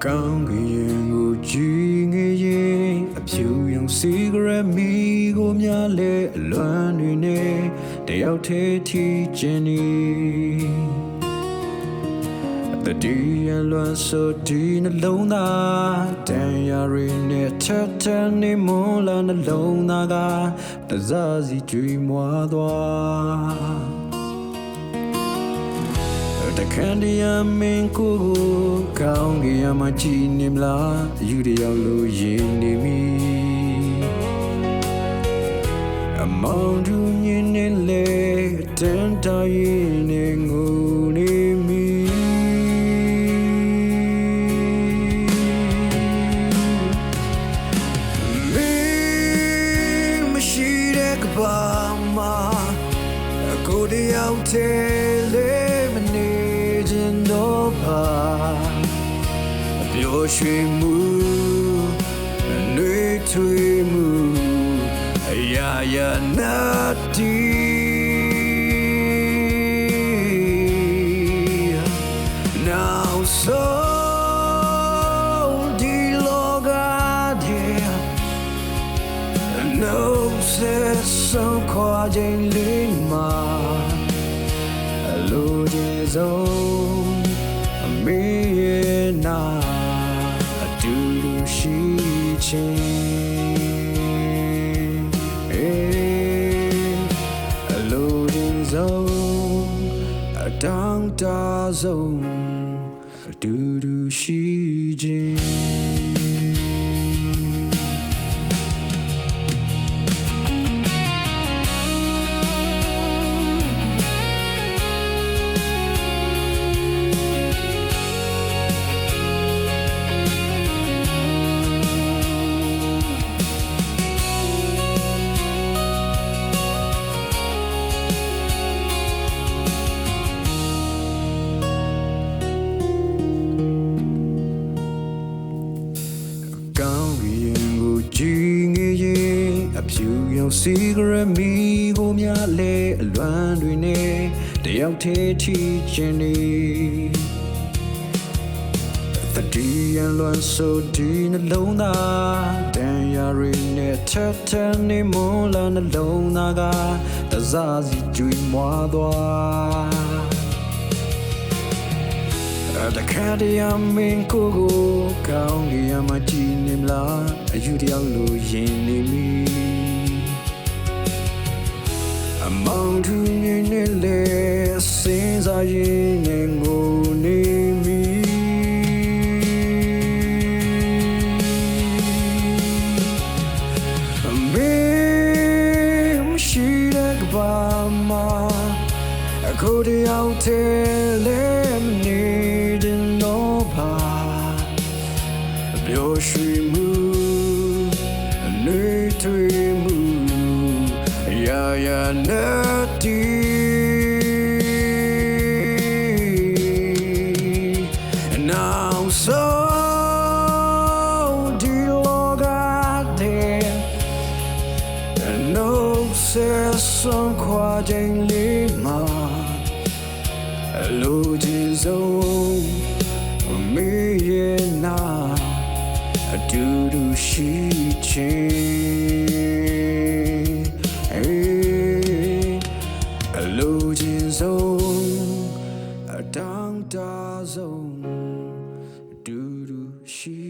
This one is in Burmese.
ကောင်းကင်ကိုကြည်ငယ်ရင်အဖြူရောင်စီဂရက်မီကိုများလဲအလွမ်းတွေနဲ့တယောက်တည်းထီကျင်နေတတိယလွန်ဆိုဒီနှလုံးသားတန်ရာရင်းနဲ့ထထနေမွန်လာနှလုံးသားကတစားစီကြွေမွားသွားတခန္ဒီယမင်းကိုကောင်းကင်မှာကြည်နေမလားယူတယောက်လိုရင်နေမိအမောင်သူညင်းနေလေတန်တိုင်းနေငိုနေမိမရှိတဲ့ကဘာမှာကိုတယောက်တည်းလေပျော်ရွှင်မှုနှွေးထွေးမှုအရာရာနာတီနောက်ဆုံးဒီလောကရဲ့နှုတ်ဆက်ဆုံးခွာခြင်းလေးမှာလိုချင်ဆုံးမေးနာအတူတူရှိခြင်းအလိုရင်းဆုံးအတောင်းတဆုံးအတူတူရှိခြင်းကြည်ငယ်ရင်အဖြူရောင်စီဂရက်မီကိုများလဲအလွမ်းတွေနဲ့တယောက်တည်းထီကျင်နေတတိယလွန်ဆိုဒီနှလုံးသားတန်ရာရင်းနဲ့ထထနေမွန်လာနှလုံးသားကတစားစီကြွေမွားသွားတခါတည်းမင်းကိုကောင်းကင်မှာကြည်နေမလားအယူတယောက်လိုရင်နေမိအမောင်သူငင်းနေလေစင်စားရင်နေငိုနေမိအမေမရှိတဲ့ကဘာမှာအခုတယောက်တည်းလေနေပျော်ရွှင်မှုနှွေးထွေးမှုအရာရာနာတီနောက်ဆုံးဒီလောကတဲ့နှုတ်ဆက်ဆုံးခွာခြင်းလေးမှာလိုချင်ဆုံးမေးရနာအတူတူရှိခြင်းအလိုချင်ဆုံးအတောင်းတဆုံးအတူတူရှိ